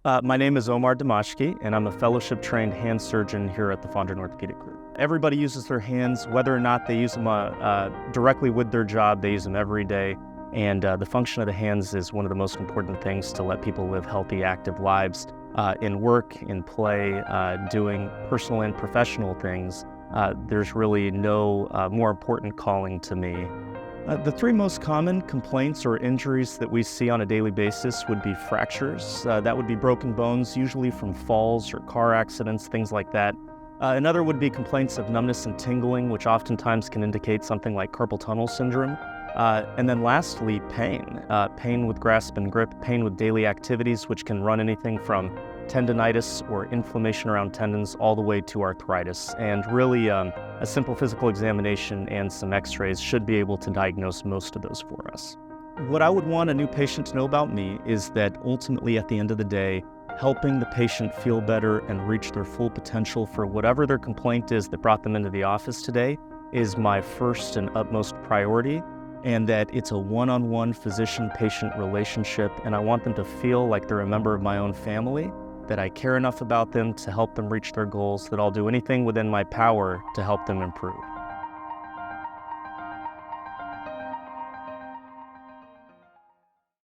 My name is Omar Dimachkieh, and I'm a fellowship-trained hand surgeon here at the Fondren Orthopedic Group. Everybody uses their hands, whether or not they use them directly with their job, they use them every day. And the function of the hands is one of the most important things to let people live healthy, active lives in work, in play, doing personal and professional things. There's really no more important calling to me. The three most common complaints or injuries that we see on a daily basis would be fractures. That would be broken bones, usually from falls or car accidents, things like that. Another would be complaints of numbness and tingling, which oftentimes can indicate something like carpal tunnel syndrome. And then lastly, pain. Pain with grasp and grip, pain with daily activities, which can run anything from tendinitis or inflammation around tendons all the way to arthritis. And really, a simple physical examination and some x-rays should be able to diagnose most of those for us. What I would want a new patient to know about me is that ultimately at the end of the day, helping the patient feel better and reach their full potential for whatever their complaint is that brought them into the office today is my first and utmost priority, and that it's a one-on-one physician-patient relationship, and I want them to feel like they're a member of my own family, that I care enough about them to help them reach their goals, that I'll do anything within my power to help them improve.